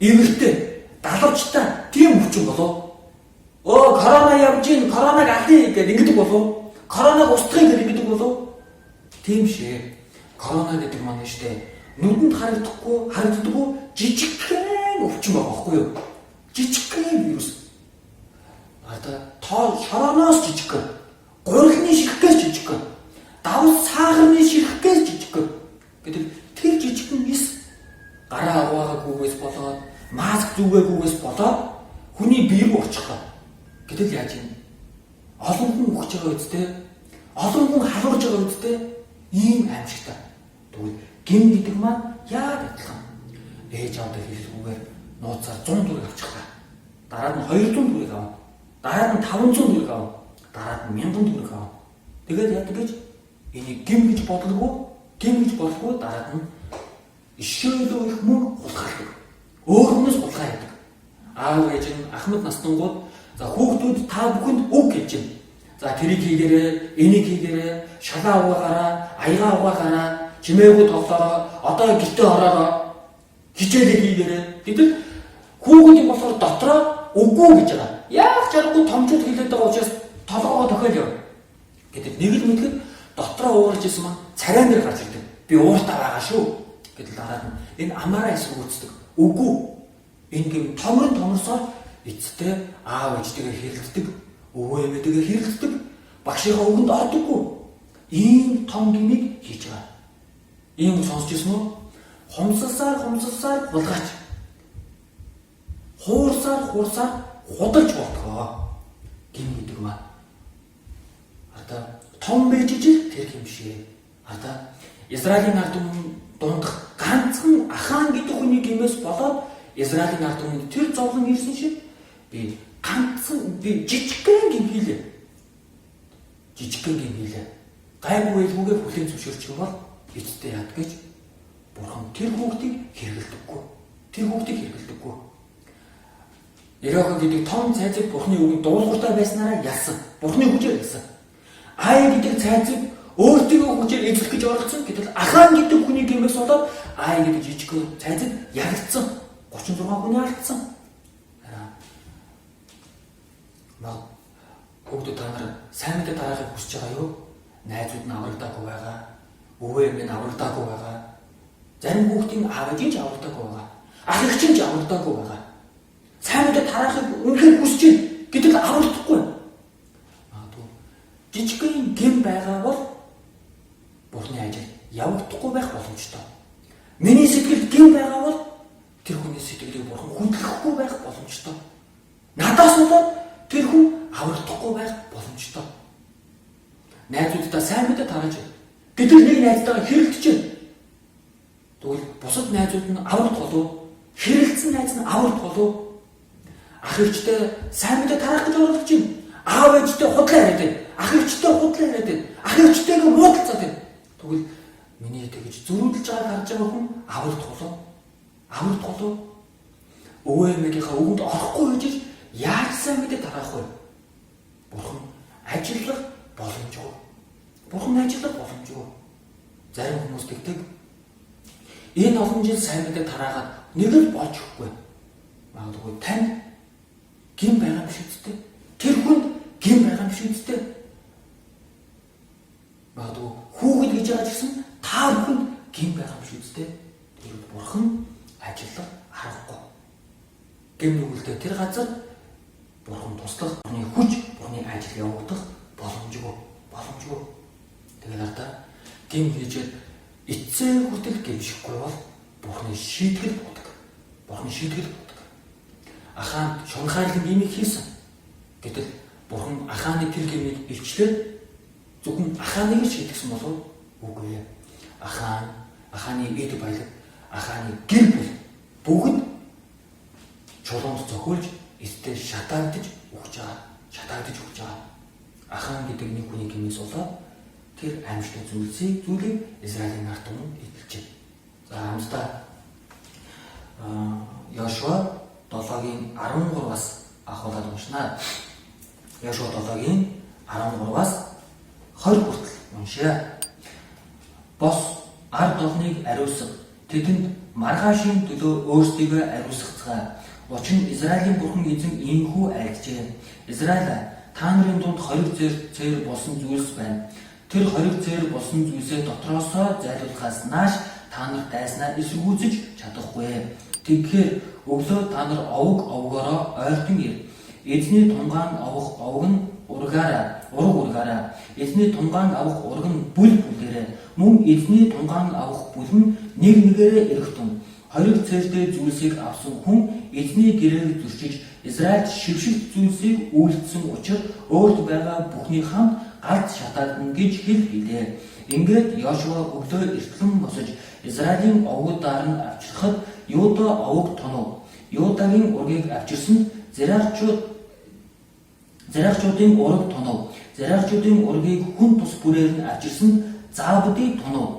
эвэртэй, далавчтай тийм өвчин болов. Корона явж ийн, коронаг алдъя гэдэг ингэдэг болов. Коронаг устгахыг гэдэг болов. Тийм шээ. Корона гэдэг маань штэ нүдэнд харагддаггүй жижигхэн өвчин байгаа байхгүй юу? Жижигхэн вирус. Тоо шороноос жижигхэн, гурилны ширхгээс жижигхэн, давс сахарны ширхгээс жижигхэн. Гэтэл тэр жижигхэн нис гараа аваагүйгээс болоод, маск зүгээгүйгээс болоод хүний бие рүү очих гоо. Гэтэл яаж юм? Олон хүн өгч байгаа үстэй, олон хүн халуурж байгаа үстэй ийм аимшигтай. Тэгвэл гин гэдэг маань яа адилхан. Ээж аваад хэлэлгүйгээр нууцаар 100 төгрөг авчихлаа. Дараа нь 200 төгрөг аваа. Дараа нь 500 төгрөг аваа. Дараа нь 1000 төгрөг аваа. Тэгээд яадаг гэж энийг гим гэж бодлого дараа нь ишээлөө их мөнгө хулгайдаг. Өөр хүнээс хулгай яадаг. Аав ээж нь ахмад наснангууд за хүүхдүүд та бүхэнд үг гэж байна. За тэрийг хийгээрээ, энийг хийгээрээ, шалаа угаагаараа, аяга угаагаараа, чимээгүүд тоглоороо, одоо гитэ ороороо хичээлээ хийгээрээ. Гэтэл хүүхдийн болохоор дотроо үгүй гэж байгаа. Яг чаргагүй томчууд хэлээд байгаа учраас толгоо тохиол яв. Гэтэл нэг л мэдхэд дотроо уурж исэн маань царай нэр гарч ирдэг. Би ууртаа байгаа шүү. Гэтэл дараа нь энэ амаараа эсвүүцдэг. Үгүй. Энэ гэм томорсоор эцтэй аав ээжтэйгээ хэрэлддэг, өвөө эмээтэйгээ хэрэлддэг, багшийнхаа үгэнд ордоггүй. Ийм том гимиг хийж байгаа. Ийм сонсч ирсэн үү? Хумсалсаар булгаач. Хуурсаар худалж болтгоо. Гим гэдэг маань. Том байж ижил тэр юм шээ. Израилийн ард түмэн дундах ганцхан Ахан гэдэг хүний гимээс болоод Израилийн ард түмэнд тэр зовлон ирсэн шиг би жижигхэн гим хийлээ. Гайгүй илгүүгээ хүлээн зөвшөөрчих бол эцтэй яад гэж Бурхан тэр хүүхдийг хэрэглэдэггүй. Ирээхэ гэдэг том цайзыг Бурханы үгэнд дуулууртай байснараа ялсан. Бурханы хүчээр ялсан. Ай гэдэг цайзыг өөртөө хүчээр эзлэх гэж оролцсон. Гэтэл Ахан гэдэг хүний гимээс болоод Ай гэдэг жижигхэн цайзыг ялагдсан. 36 хүний алдсан. Хүүхдүүд та нар сайн мэдээ тараахыг хүсэж байгаа юу? Найзууд нь аврагдаагүй байгаа. Өвөө эмээ нь аврагдаагүй байгаа. Зарим хүүхдийн аав ээж нь аврагдаагүй байгаа. Ах эгч нь аврагдаагүй байгаа. Сайн мэдээ тараахыг үнэхээр хүсэж байна. Гэтэл аврагдахгүй. Жижигхэн гим байгаа бол Бурханы ажил явагдахгүй байх боломжтой. Миний сэтгэлд гим байгаа бол тэр хүний сэтгэлийг Бурхан хүндлэхгүй байх боломжтой. Надаас болоод тэр хүн аврагдахгүй байх боломжтой. Найзуудаа сайн мэдээ тарааж байна. Гэтэл нэг найзтайгаа хэрэлдэж байна. Тэгвэл бусад найзууд нь аврагдах болов? Хэрэлдсэн найз нь аврагдах болов? Ах эгчтэй сайн мэдээ тараах гэж оролдож байна. Аав ээжтэй худлаа яриад байна. Ах эгчтэй худлаа яриад байна. Ах эгчтэйгээ муудалцаад байна. Тэгвэл миний тэгж зөрүүлж байгааг харж байгаа хүн аврагдах болов? Өвөө эмээгийнхаа үгэнд орохгүй гэж яаж сайн мэдээ тараах вэ? Бурхан ажиллах боломжгүй. Зарим хүмүүс тэгдэг. Энэ олон жил сайн мэдээ тараагаад нэг л болж өгөхгүй. Магадгүй тань гин байгаа юм шиг үстэй. Тэр хүнд гин байгаа юм шиг үстэй. Магадгүй хүүхэд гэж байгаа ч гэсэн та бүхэнд гин байгаа юм шиг үстэй. Тэр Бурхан ажиллах аргагүй. Гин нүгэлтэй тэр газар Бурхан туслах, Бурханы хүч, Бурханы ажил явагдах боломжгүй. Тэгээд ардаа гим хийжээд эцсээ хүртэл гимшихгүй бол Бурханы шийтгэл бодог. Ахаан шунхайлан имийг хийсэн. Гэтэл Бурхан Ахааны тэр гэмийг илчлээд зөвхөн Ахааныг шийдсэн болов үгүй ээ. Ахааны эд баялаг, Ахааны гэр бүл бүгд чулуунд зохиолж эцтэй шатаагдаж өгч байгаа. Ахаан гэдэг нэг хүний гэмээс болоод тэр аимшигт зүйлийг Израилийн ард түмэнд эдэлжээ. За хамтдаа Йошуа 7-гийн 13-аас ахуулаад уншнаа. Йошуа 7-гийн 13-аас 20 хүртэл уншъя. Бос ард олныг ариусга. Тэдэнд маргаашийн төлөө өөрсдийгөө ариусгацгаа. Учир нь Израилийн Бурхан эзэн ийхүү айлджээ. Израиль та нарын дунд хориг зээр болсон зүйлс байна. Тэр хориг зээр болсон зүйлсээ дотроосоо зайлуулахаас нааш та нар дайснаа эсэргүүцэж чадахгүй. Тэгэхээр өглөө та нар овгоороо ойртон ир. Эзний тунгаан авах овг нь ураг ургаараа. Эзний тунгаан авах ураг нь бүл бүлээрээ. Мөн эзний тунгаан авах бүл нь нэг нэгээрээ эргэтэн. Хориг цээртэй зүйлсийг авсан хүн эзний гэрээг зөрчиж Израильд шившигт зүйлсийг үйлдсэн учраас өөрт байгаа бүхний хамт галт шатаадна гэж хэлээ. Ингээд Йошуа өглөө эртлэн босож Израилийн овгуудаар нь авчрахад Юда овг тонов. Юдагийн ургийг авчирсан Зерахчуудын ураг тонов. Зерахчуудын ургийг хүн тус бүрээр нь авчирсан Забди тонов.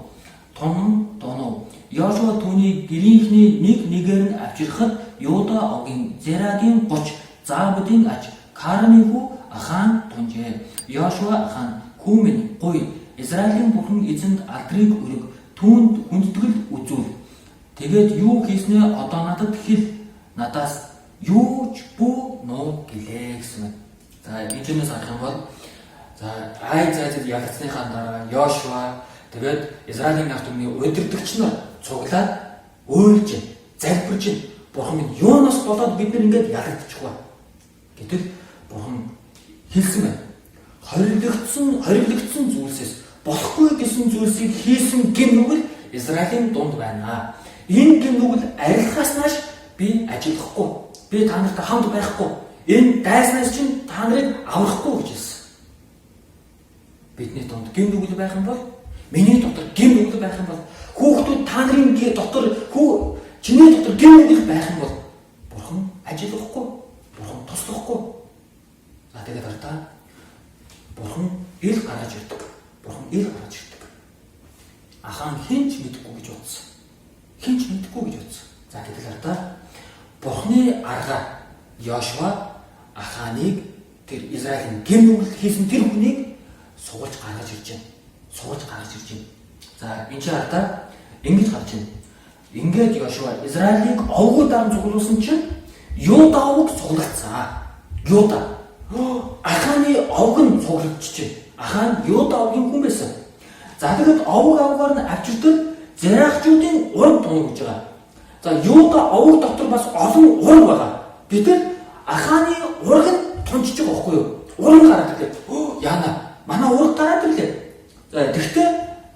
Тонов. Йошуа түүний гэрийнхний нэг нэгээр нь авчирхад Юда овгийн Зерагийн 30, Забдийн аж Кармийн хүү Ахаан тунжээ. Йошуа Ахаан "Хүүмэн гуй, Израилийн Бурхан эзэнд алдрыг өрөг, түүнд хүндэтгэл үзүүл. Тэгээд юу хийснээ одоо надад хэл. Надаас юу ч бүү нуу гэлээ" гэсэн. За энэчнээс харах юм бол зайд ялцсныхаа дараа Йошуа тэгээд Израилийн ард түмний удирдагч нар цуглаад ойлж, залбирж Бурхан минь юунаас болоод бид нар ингэж ялагдчихв гэтэл Бурхан хэлсэн байна. Хоригдсон зүйлсээс болохгүй гэсэн зүйлсийг хийсэн гэм нүгэл Израилийн дунд байна. Энэ гэм нүгэл арилгахаас нааш би ажиллахгүй. Би та нартай хамт байхгүй. Энэ дайснаас чинь та нарыг аврахгүй гэж хэлсэн. Бидний дунд гэм нүгэл байх юм бол, миний дотор гэм нүгэл байх юм бол, хүүхдүүд та нарын дотор чиний дотор гэм нүгэл байх юм бол Бурхан ажиллахгүй. Бурхан туслахгүй. За тэгээд ардаа Бурхан ил гаргаж ирдэг. Ахаан хинч мэдэхгүй гэж бодсон. За тэгээд ардаа Бурханы аргаар Йошуа Ахааныг тэр Израилийн гэм нүгэл хийсэн тэр хүнийг суулж гаргаж ирж байна. За энэ ч ардаа ингэж гарч байна. Ингээд Йошуа Израилийг овгуудаар цуглуулсан чинь Юда овг цуглагдсан. Ахааны овг нь цуглагдчихжээ. Ахаан Юда овгийн хүн байсан. За тэгээд овгаар нь авчирдал Зерахчуудын ураг тунав гэж байгаа. За Юда овг дотор бас олон ураг байгаа. Гэтэл Ахааны ураг нь тунжиж байгаа байхгүй юу? Ураг гараад ирлээ. Яана, манай ураг гараад ирлээ. За тэгтээ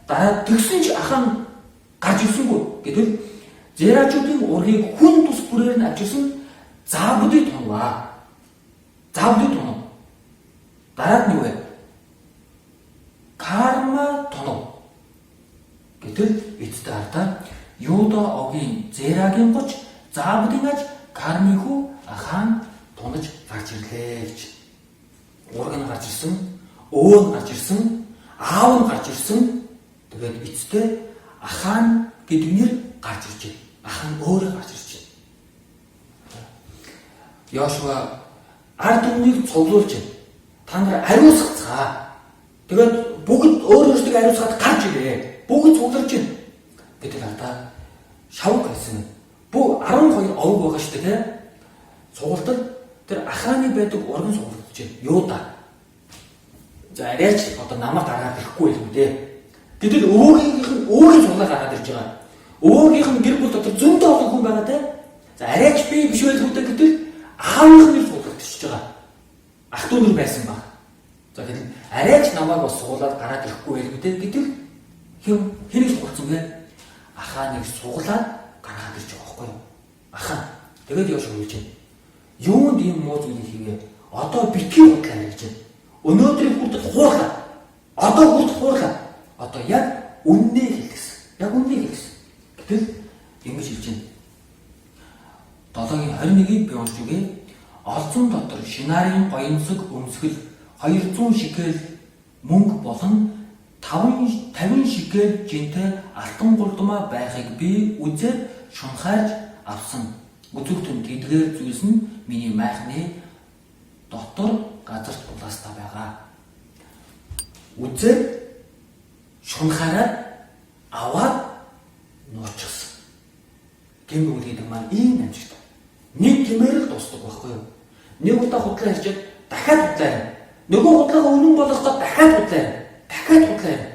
дараа тэгсэн чи Ахаан гарч ирсэнгүй. Гэтэл Зерахчуудын ургийг хүн тус бүрээр нь авчирсан Забди тунав. Дараад нь юу вэ? Карма тунав. Гэтэл эцэст ардаа Юда овгийн Зерагийн 30, Забдийн аж Кармийн хүү Ахаан тунаж гарч ирлээ гэж. Ураг нь гарч ирсэн, өвөө нь гарч ирсэн, аав нь гарч ирсэн. Тэгээд эцэстээ Ахаан гэдэг нэр гарч иржээ. Ахаан өөрөө гарч иржээ. Йошуа ард түмнийг цуглуулж та нар ариусгацгаа. Тэгээд бүгд өөрөөсөө ариусгаад гарч ирээ. Бүгд цугларч байна. Гэтэл ардаа шавг гэсэн. 12 овг байгаа шүү дээ. Цуглдал тэр Ахааны байдаг урган цуглагдаж байна. Юда. За арайч одоо намайг гаргаад ирэхгүй л үү дээ. Гэтэл өвөгийн цуглаа гаргаад ирж байгаа. Өвөөгийнх нь гэр бүл дотор зөндөө олон хүн байгаа те. За арайч би биш байх үү гэтэл аавынх нь цуглагдчихж байгаа. Ах トゥ нар байсан баг. За тэгэхээр арайч намайг бас суулаад гараад ирэхгүй байх үү гэтэл хэнийг цугласан бэ? Ахааныг суглаад гаргаад ирж байгаа байхгүй юу? Ахаан. Тэгээд Йошуа хэлж байна. Юунд ийм муу зүйлийг хийгээ? Одоо битгий худлаа гэж байна. Өнөөдрийн хүртэл хуурлаа. Одоо хүртэл хуурлаа. Одоо яг үннийг хэлсэн. Яг үннийг хэлсэн. Гэтэл ингэж хэлж байна. 7:21-ийг би уншиж үгээ. Олзон дотор шинарын гоёнсог өмсгөл 200 шикел мөнгө болон 50 шикел жинтэй алтан гурдмаа байхыг би үзээд шунхаарж авсан. Өдөртөн тэдгээр зүйлс нь миний майхны дотор газарт булаастаа байгаа. Үзээд шунхаараад аваад нуучихсан. Гэмбэл гэдэг маань ийм амжилт. Нэг гэмээр л дуусдаг байхгүй юу? Нэг удаа худлаа хийчихэд дахиад худлаа юм. Нөгөө худлаагаа үнэн болгоход дахиад худлаа юм. Дахиад худлаа юм.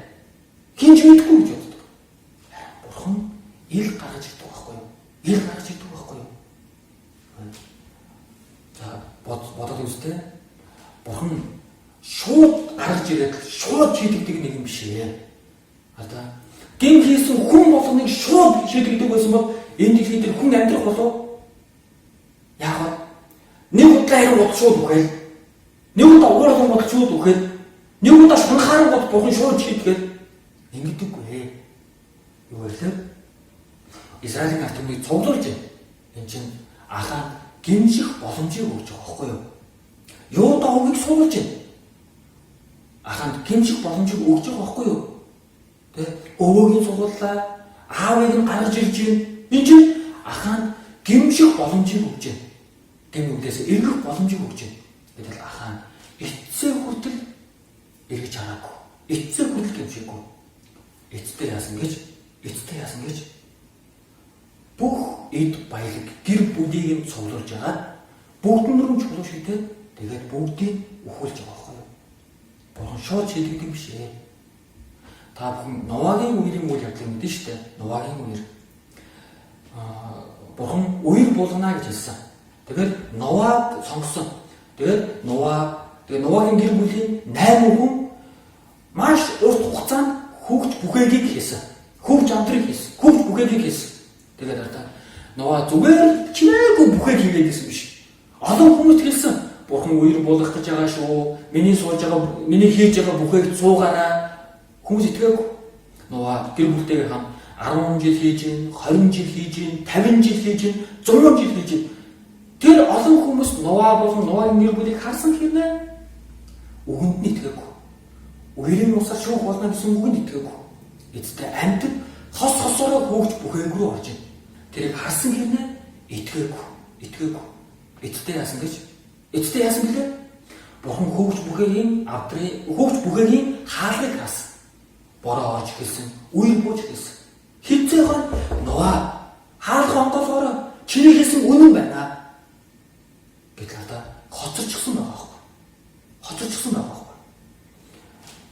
Хинж мэдгүй гэж боддог. Бурхан ил гаргаж ирдэг байхгүй юу? Ил гаргаж ирдэг байхгүй юу? За бодоод үзтээ. Бурхан шууд гаргаж ирээд шууд шийдэгдэг нэг юм биш ээ. Одоо гин хийсэн хүн болгоныг шууд шийдэгдэг байсан бол энэ дэлхийд хүн амьдрах болов? Яг нэг удаа хэрэг бод шууд үхэл. Нэг удаа ууралсан бод шууд үхэл. Нэг удаа шунхааран бод бурхан шууд шийдгээд ингэдэггүй. Юу вэ? Израилийн ард түмнийг цуглуулж байна. Энд чинь Ахан гимших боломжийг өгч байгаа байхгүй юу? Юуда овыг суулж байна. Аханд гимших боломжийг өгч байгаа байхгүй юу? Тэ өвөөгийн сууллаа, аавыг нь гаргаж ирж байна. Энд чинь Аханд гимших боломжийг өгч байна. Гэмүүдээс эргэх боломжийг өгч байна. Гэтэл Ахан эцсээ хүртэл эргэж хараагүй. Эцсээ хүртэл гимшиггүй. Эцтэй яасан гэж бүх эд баялаг гэр бүлийг нь цуглуулж агаад бүгдэн рүү чулуу шидэд тэгээд бүгдийг өхүүлж байгаа байхгүй юу? Бурхан шууд шийдэгдэг юм биш ээ. Та бүхэн Новагийн үерийн үйл явдлыг мэдэн шүү дээ. Новагийн үер. Бурхан үер болгоно гэж хэлсэн. Тэгээд Новаг сонгосон. Тэгээд Новагийн гэр бүлийн 8 хүн маш урт хугацаанд хөгж бүхээгийг хийсэн. Хөгж амтрыг хийсэн. Хөгж бүхээгийг хийсэн. Тэгээд одоо Нова зүгээр чимээгүй бүхээг хийгээд байсан биш. Олон хүмүүс хэлсэн. Бурхан үер болгох гэж байгаа шүү. Миний хийж байгаа бүхээг цуугаараа. Хүмүүс итгээгүй. Нова гэр бүлтэйгээ хам 10 жил хийж гин, 20 жил хийж гин, 50 жил хийж гин, 100 жил хийж гин. Тэр олон хүмүүс Нова болон Новагийн гэр бүлийг харсан хэрнээ үгэнд нь итгээгүй. Үерийн усаар шүүх болно гэсэн үгэнд итгээгүй. Эцэстээ амьтад хосороо хөөгч бүхээг рүү орж ийн. Тэрийг харсан хэрнээ итгээгүй. Эцэстээ яасан гэлээ? Бурхан хөөгч бүхээгийн хаалгыг хаасан. Бороо орж хэлсэн, үер бууж хэлсэн. Хизээхэн Нова хаалх онгоолгороо чиний хэлсэн үнэн байна. Гэтэл одоо хоцорчихсон байгаа байхгүй.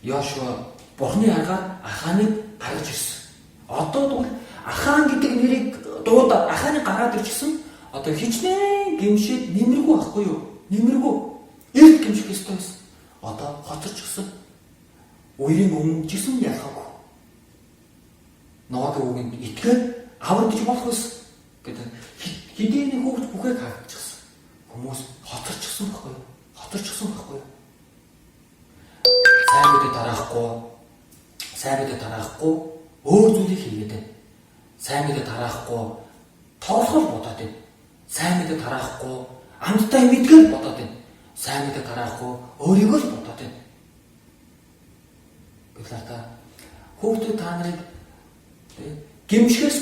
Йошуа Бурханы аргаар Аханыг гаргаж ирсэн. Одоо тэгвэл Ахан гэдэг нэрийг дуудаад Аханыг гаргаад ирчихсэн. Одоо хичнээн гимшээд нэмэргүй байхгүй юу? Эрт гимших ёстой байсан. Одоо хоцорчихсон. Үерийн өмнө жисэн ялгаагүй. Новагийн үгэнд итгээд аврагдаж болох байсан. Гэдэг хэдийн хүүхд бүхээг харагдчихсан. Хүмүүс хоцорчихсон байхгүй юу? Сайн мэдээ тараахгүй өөр зүйлийг хийгээд байна. Сайн мэдээ тараахгүй тоглоход бодоод байна. Сайн мэдээ тараахгүй амттай мэдгээр бодоод байна. Сайн мэдээ тараахгүй өөрийгөө л бодоод байна. Гэвч та хүүхдүүд та нарыг гимшихээс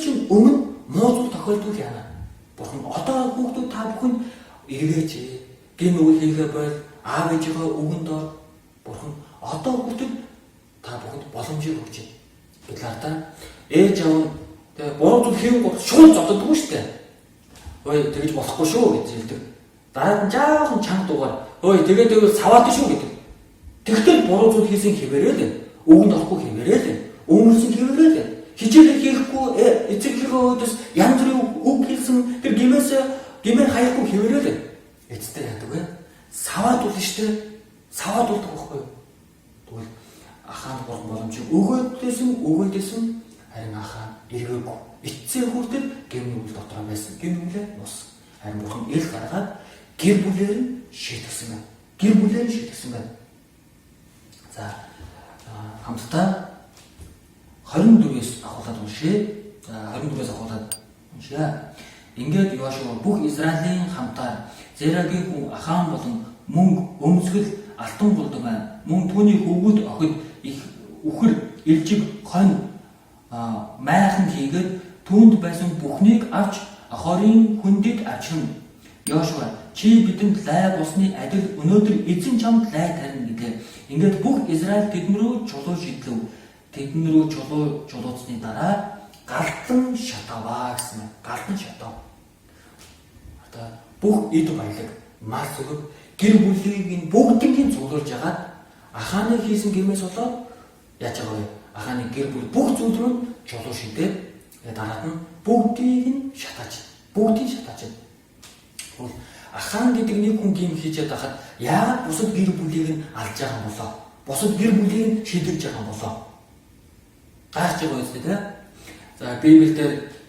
чинь өмнө муу зүйл тохиолдвол яана. Бурхан одоо хүүхдүүд та бүхэн эргэж гин үйл хийгээ бол аав ээжийнхээ үгэнд ор. Бурхан одоо хүүхдүүд та бүхэнд боломжийг өгч байна. Гэвч та ээж аав нь буруу зүйл хийхгүй шууд зоддоггүй шүү дээ. Ой тэгж болохгүй шүү гэж хэлдэг. Дараа нь жаахан чанга дугаар. Ой тэгээд саваад шүү гэдэг. Тэгтэл буруу зүйл хийсэн хэвээрээ л үгэнд орохгүй хэвээрээ л өмөрсөн хэвээрээ л хичээл хийхгүй эцэгийнхээ өөдөөс янз бүрийн үг хэлсэн тэр гимээр хаяхгүй хэвээрээ л эцтэй яадаг вэ? Саваад болно шүү дээ. Саваад болдог байхгүй юу? Тэгвэл Ахан Бурхан боломжийг өгөөдөөсөн Харин Ахан эргээгүй. Эцсийн хүртэл гэм нүгэл дотор байсан. Гэм нүглээ нус. Харин Бурхан ил гаргаад гэр бүлээр нь шийтгсэн байна. Гэр бүлээр нь шийтгсэн байна. За хамтдаа 24-ээс ахуулаад уншъя. За 24-ээс ахуулаад уншъя. Ингээд Йошуа бүх Израилийн хамтаар Зерагийн хүн Ахан болон мөнгө, өмсгөл, алтан булдан байна. Мөн түүний хөвгүүд охид их үхэр, илжиг, хонь майхан хийгээд түүнд байсан бүхнийг авч Ахорын хүндийг авчирна. Йошуа чи бидэнд лай болсны адил өнөөдөр эзэн чамд лай тарина гэлээ. Ингээд бүх Израиль тэдэн рүү чулуу шидлэв. Тэдэн рүү чулууцсны дараа галдан шатаваа гэсэн юм. Галдан шатав. Одоо бүх эд баялаг, мал сүлэг, гэр бүлийг нь бүгдийг нь цуглуулж ягаад Аханы хийсэн гэмээс болоод яаж байгаа вэ? Аханы гэр бүл бүх зүйл рүү чулуу шидээд дараад нь бүгдийг нь шатааж. Бүгдийг шатааж. Ахан гэдэг нэг хүн гим хийж байхад яагаад бусад гэр бүлийг нь алж байгаа юм болоо? Бусад гэр бүлийг нь шийдэж байгаа юм болоо? Гайхаж байгаа үстэй тийм. За Библиэлд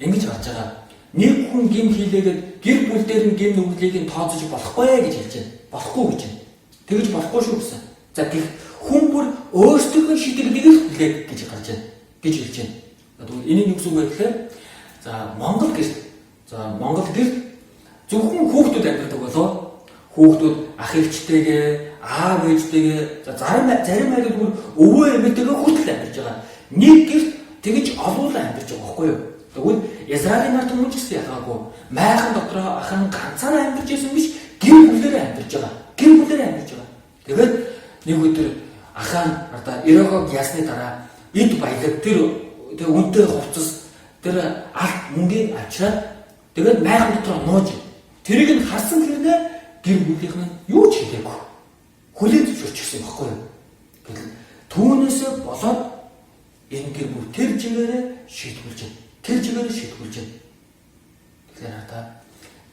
ингэж гарч байгаа. Нэг хүн гим хийлээгээд гэр бүл дээр нь гим нүглийг нь тооцож болохгүй гэж хэлж байна. Болохгүй гэж байна. Тэгэж болохгүй шүү гэсэн. За гэх хүн бүр өөрсдөө шийдвэрийг л хүлээх гэж гарч байна. Гэж хэлж байна. Тэгвэл энийг юу гэсэн үг вэ гэхээр за Монгол гэрт зөвхөн хүүхдүүд амьдардаг болоо хүүхдүүд ах эгчтэйгээ аав ээжтэйгээ зарим айлууд бүр өвөө эмээтэйгээ хүртэл амьдарч байгаа. Нэг гэрт тэгж олуулаа амьдарч байгаа байхгүй юу? Тэгвэл Израилийн нарт хүмүүс ч гэсэн яхаагүй майхан дотроо Ахан ганцаараа амьдарч байсан биш гэр бүлээрээ амьдарч байгаа. Гэр бүлээрээ амьдарч байгаа. Тэгээд нэг өдөр Ахан одоо Ирохог ясны дараа эд баялаг тэр үнэтэй хувцас тэр алт мөнгийг авчираад тэгээд майхан дотроо нууж тэрийг нь харсан хэрнээ гэр бүлийнх нь юу ч хийгээгүй. Хүлээн зөвшөөрчихсөн байхгүй юу? Гэтэл түүнээсээ болоод энэ гэр бүл тэр чигээрээ шийтгүүлж байна. Тэгэхээр та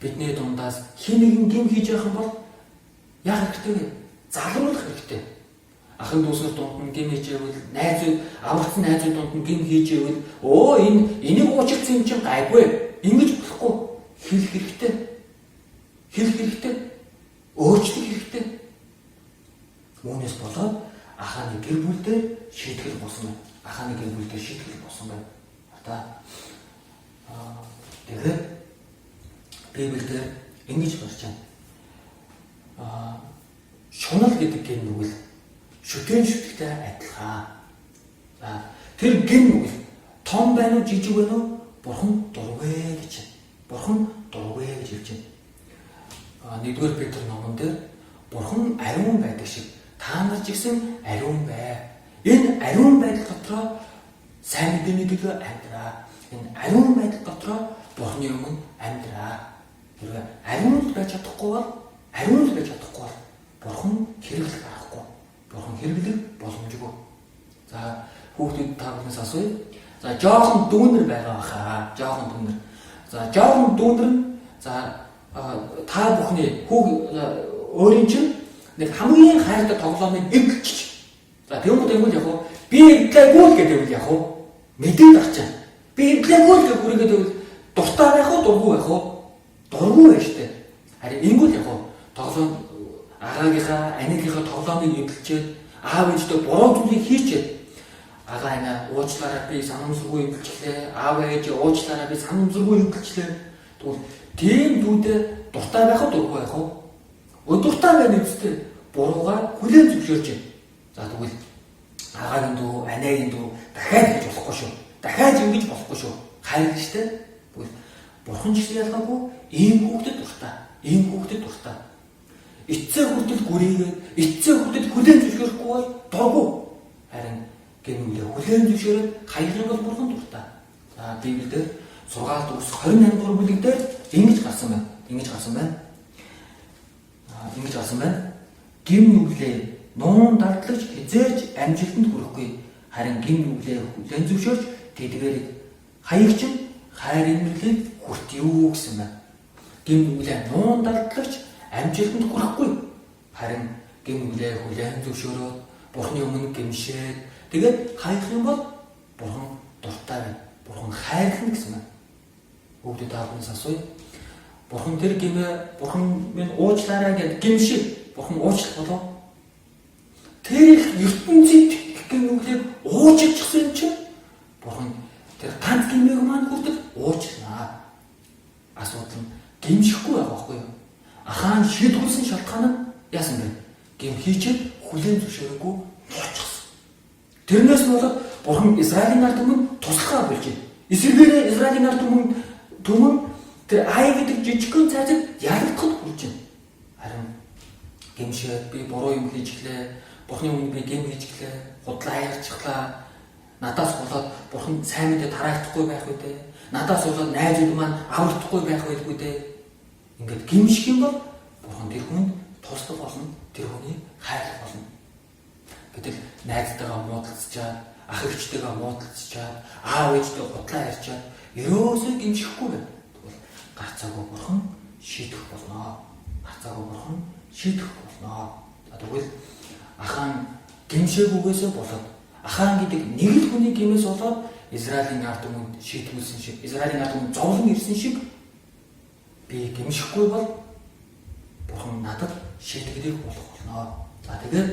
бидний дундаас хин нэгэн гим хийж явах юм бол яах хэрэгтэй вэ? Залруулах хэрэгтэй. Ахын дүүснэр дунд нь гим хийж явал аврагцсан найзууд дунд нь гим хийж явал энийг уучирсан юм чинь гайгүй. Ингэж болохгүй. Хэлэх хэрэгтэй. Өөрчлөх хэрэгтэй. Үүнээс болоод Аханы гэр бүлдээ шийтгэл болсон байна. Тэгээд Библиэлд ингэж гарч байна. Шунал гэдэг гин нүгэл шүтэн шүтгэжтэй адилхан. Тэр гин нүгэл том байна уу жижиг байна уу? Бурхан дургүй гэж хэлж байна. 1-р Петр номон дээр Бурхан ариун байдаг шиг та нар ч гэсэн ариун бай. Энэ ариун байдал дотроо сайн мэдээний төлөө амьдраа. Энэ ариун байдал дотроо Бурханы өмнө амьдраа. Хэрвээ ариун байж чадахгүй бол Бурхан хэрэглэх аргагүй. Бурхан хэрэглэх боломжгүй. За хүүхдүүд та бүхнээс асууя. За жоохон дүүнэр байгаа баха. Жоохон дүүнэр нь та бүхний өөрийн чинь нэг хамгийн хайртай тоглоомыг эвлчих. За тэгвэл яг би эвлэхгүй гэдэг яг мэдээд авчаа. Би эвлэхгүй гэж бүрийгээд дуртай байх уу дургүй байх уу? Дургүй байх штэ. Харин ингэвэл яг тоглоом агаагийнхаа анигийнхаа тоглоомыг эвлчээд аав ээжтэй буруу зүйлийг хийчихэд агаа анаа уучлаарай би санамсаргүй эвлчлээ. Аав ээж уучлаарай би санамсаргүй эвлчлээ. Тэгвэл тийм дүүдээ дуртай байх уу дургүй байх уу? Дуртай байх үстэй буруугаар хүлээн зөвшөөрч байна. За тэгвэл агаагийн дүү, анаагийн дүү дахиад хийж болохгүй шүү. Дахиад ингэж болохгүй шүү. Хайр гэжтэй. Тэгвэл Бурхан ч гэсэн ялгаагүй ийм хүүхдэд дуртай. Эцсээ хүртэл гүрийгээд, эцсээ хүртэл хүлээн зөвшөөрөхгүй бол дургүй. Харин гэнүлээ хүлээн зөвшөөрөд хаях юм бол Бурхан дуртай. За Библиэлд сургаалт ус 28 дугаар бүлэг дээр ингэж гарсан байна. Гим нүглээ нуун дардлагч хизээж амжилтанд хүрэхгүй. Харин гим нүглээ хүлээн зөвшөөрч тэдгээр хаягч нь хайр инэрлийг хүртъё гэсэн байна. Гим нүглээ нуун дардлагч амжилтанд хүрэхгүй. Харин гим нүглээ хүлээн зөвшөөрөөд Бурханы өмнө гимшээд тэгээд хаях юм бол Бурхан дуртай байна. хайрлана гэсэн байна. Бүгд та бүхнээс асууя. Бурхан тэр гэмээ бурхан минь уучлаарай гэдэг гэмшиг бурхан уучлах болов. Тэр их ертөнцид гэмүглийг уучлчихсан чинь бурхан тэр ганц гэмээг маань хүртэл уучлаа. Асуудал нь гэмшихгүй байгаа байхгүй юу? Ахаан шийдвэрлсэн шалтгаан нь яасан бэ? Гэм хийчихэд хүлээн зөвшөөрөөгүй уучихсан. Тэрнээс нь болоод бурхан Израилийн ард түмэнд туслахаа болж байна. Эсвэргээрээ Израилийн ард түмэн тэр Ай гэдэг жижигхэн цайзад ялагдахад хүрч байна. Харин гэмшээд би буруу юм хийж гэлээ. Бурханы өмнө би гэм хийж гэлээ. Худлаа ярьчихлаа. Надаас болоод бурхан сайн мэдээ тарахдахгүй байх үү те. Надаас болоод найзууд маань аврагдахгүй байх байлгүй те. Ингээд гэмших юм бол бурхан тэр хүнд туслах болно. Тэр хүнийг хайрлах болно. Гэтэл найзтайгаа муудалцчаад, ах эгчтэйгээ муудалцчаад, аав ээжтэй худлаа ярьчаад ерөөсөө гэмшихгүй байна. Тэгвэл гарцаагүй бурхан шийдэх болно. Гарцаагүй бурхан шийдэх болно. Тэгвэл ахаан гэмшээгүйгээсээ болоод ахаан гэдэг нэг л хүний гэмээс болоод Израилийн ард түмэнд шийдвүүлсэн шиг, Израилийн ард түмэнд зовлон ирсэн шиг би гэмшихгүй бол бурхан надад шийдэгдэх болох болно. За тэгээд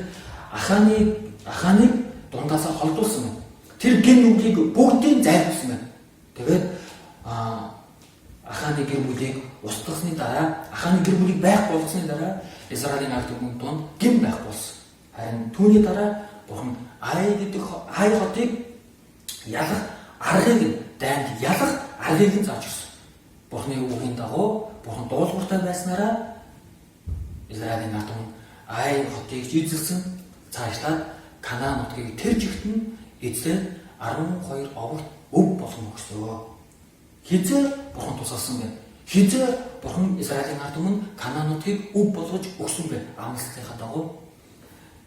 ахааныг дундаасаа холдуулсан байна. Тэр гэн нүглийг бүгдийг зайлуулсан байна. Тэгээд ахааны гэр бүлийг устгасны дараа, ахааны гэр бүлийг байх болгосны дараа Израилийн ард түмэнд дунд гэн байх болсон. Харин түүний дараа бурхан Ай гэдэг Ай хотыг ялах аргыг дайнд ялах аргыг нь зааж өгсөн. Бурханы үгийн дагуу бурхан дуулууртай байснараа Израилийн ард түмэн Ай хотыг жийзэлсэн цаашлаад Канаан нутгийг тэр жигт нь эзлээд 12 овогт өв болгон өгсөө. Хизээ бурхан тусалсан байна. Хизээ бурхан Израилийн ард түмэн Канаан нутгийг өв болгож өгсөн байна. Амлалтынхаа дагуу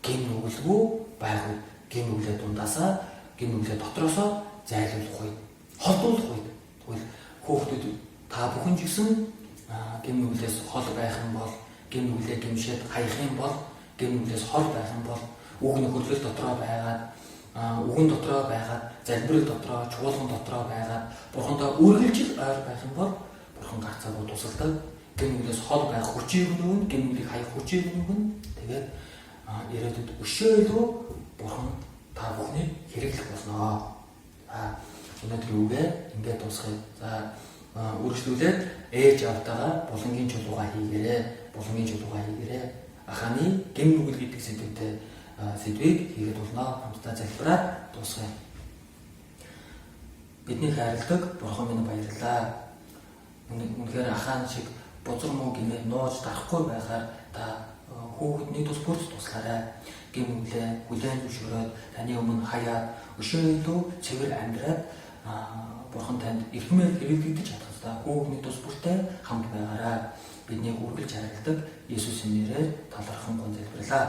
гэм нүгэлгүй байгуу. Гэм нүглээ дундаасаа, гэм нүглээ дотроосоо зайлуулах үед, холдуулах үед. Тэгвэл хүүхдүүд та бүхэн ч гэсэн гэм нүглээс хол байх юм бол, гэм нүглээ гэмшээд хаях юм бол, гэм нүглээс хол байх юм бол, үг нөхөрлөл дотроо байгаад, үгэн дотроо байгаад, залбирал дотроо, чуулган дотроо байгаад, бурхандаа үргэлжил ойр байх юм бол, бурхан гарцаагүй тусалдаг. Гэм нүглээс хол байх хүчийг өгнө, гэм нүглийг хаях хүчийг өгнө. Тэгээд ирээдүйд өшөөлөө бурхан та бүхнийг хэрэглэх болно. Өнөөдрийн үгээ ингээд дуусгая. За үргэлжлүүлээд ээж аавтайгаа булангийн чулуугаа хийгээрэй. Булангийн чулуугаа хийгээрэй. Ахааны гэм нүгэл гэдэг сэдвийг хийгээд болно. Хамтдаа залбираад дуусгая. Бидний хайрладаг бурхан минь баярлалаа. Үнэхээр ахаан шиг бузар муу гэмээр нууж дарахгүй байхаар та хүүхэдний тус бүрс туслаарай. Гэм нүглээ хүлээн зөвшөөрөөд таны өмнө хаяад өшөөлөө цэвэр амьдраад бурхан танд эрхмээр хэрэглэгдэж чадхтаа хүүхний тус бүртээ хамт байгаарай. Биднийг үргэлж хайрладаг Есүсийн нэрээр талархан залбирлаа.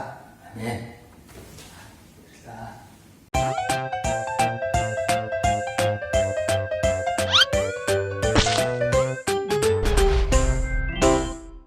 Амен.